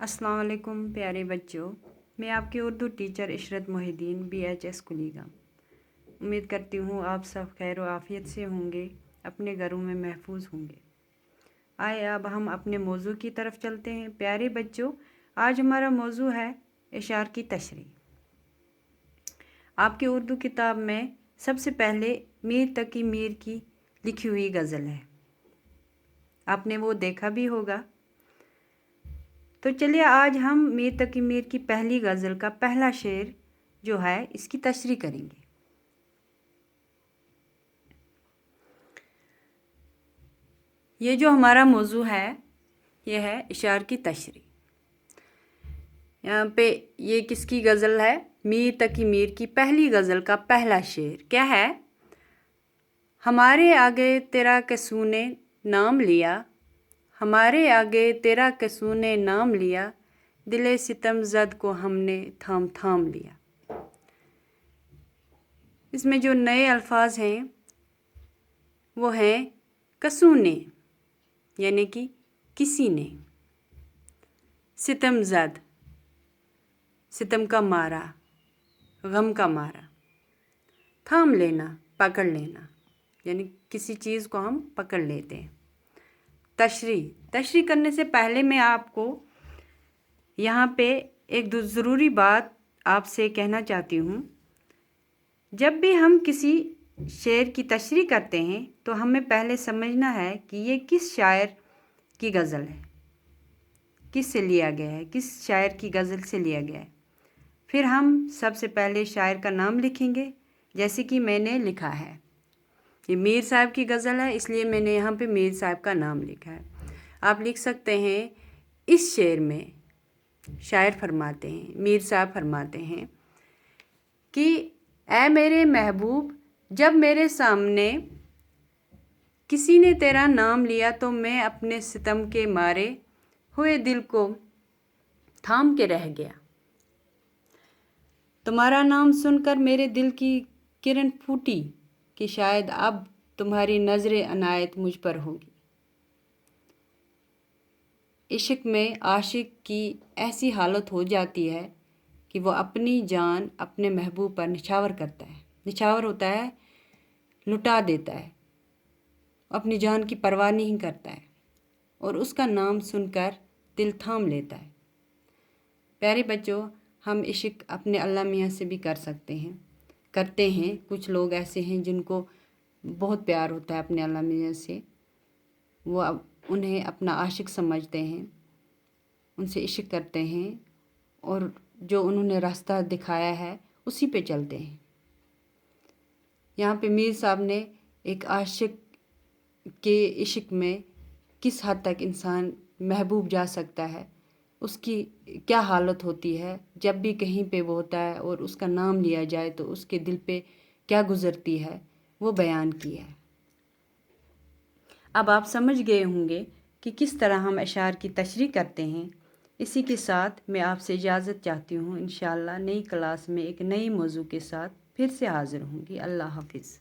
अस्सलाम वालेकुम प्यारे बच्चों, मैं आपकी उर्दू टीचर इशरत मोहिद्दीन BHS कुलीगाम। उम्मीद करती हूँ आप सब खैर व आफ़ियत से होंगे, अपने घरों में महफूज होंगे। आए अब हम अपने मौजू की तरफ चलते हैं। प्यारे बच्चों, आज हमारा मौजू है इशार की तशरीह। आपकी उर्दू किताब में सबसे पहले मीर तकी मीर की लिखी हुई गज़ल है, आपने वो देखा भी होगा। तो चलिए आज हम मीर तकी मीर की पहली गज़ल का पहला शेर जो है इसकी तशरीह करेंगे। ये जो हमारा मौजू है ये है इशार की तशरीह। यहाँ पे ये किसकी गज़ल है? मीर तकी मीर की पहली गज़ल का पहला शेर क्या है? हमारे आगे तेरा कसू ने नाम लिया, हमारे आगे तेरा कसू ने नाम लिया, दिले सितम ज़द को हमने थाम थाम लिया। इसमें जो नए अल्फाज हैं वो हैं कसू ने यानी कि किसी ने, सितम ज़द सितम का मारा, गम का मारा, थाम लेना पकड़ लेना यानी किसी चीज़ को हम पकड़ लेते हैं। तशरीह करने से पहले मैं आपको यहाँ पे एक ज़रूरी बात आपसे कहना चाहती हूँ। जब भी हम किसी शेर की तशरीह करते हैं तो हमें पहले समझना है कि ये किस शायर की गज़ल है, किस से लिया गया है, किस शायर की गज़ल से लिया गया है। फिर हम सबसे पहले शायर का नाम लिखेंगे, जैसे कि मैंने लिखा है ये मीर साहब की गज़ल है, इसलिए मैंने यहाँ पे मीर साहब का नाम लिखा है। आप लिख सकते हैं इस शेर में शायर फरमाते हैं, मीर साहब फरमाते हैं कि ऐ मेरे महबूब जब मेरे सामने किसी ने तेरा नाम लिया तो मैं अपने सितम के मारे हुए दिल को थाम के रह गया। तुम्हारा नाम सुनकर मेरे दिल की किरण फूटी कि शायद अब तुम्हारी नज़र अनायत मुझ पर होगी। इश्क में आशिक की ऐसी हालत हो जाती है कि वो अपनी जान अपने महबूब पर निछावर करता है, निछावर होता है, लुटा देता है, अपनी जान की परवाह नहीं करता है और उसका नाम सुनकर दिल थाम लेता है। प्यारे बच्चों, हम इश्क अपने अल्लाह मियाँ से भी कर सकते हैं, करते हैं। कुछ लोग ऐसे हैं जिनको बहुत प्यार होता है अपने अल्लाह मियाँ से, वो उन्हें अपना आशिक समझते हैं, उनसे इश्क करते हैं और जो उन्होंने रास्ता दिखाया है उसी पे चलते हैं। यहाँ पे मीर साहब ने एक आशिक के इश्क में किस हद तक इंसान महबूब जा सकता है, उसकी क्या हालत होती है जब भी कहीं पे वो होता है और उसका नाम लिया जाए तो उसके दिल पे क्या गुज़रती है, वो बयान किया है। अब आप समझ गए होंगे कि किस तरह हम अशार की तशरीह करते हैं। इसी के साथ मैं आपसे इजाज़त चाहती हूँ। इंशाअल्लाह नई क्लास में एक नई मौजू के साथ फिर से हाज़िर होंगी। अल्लाह हाफ़िज़।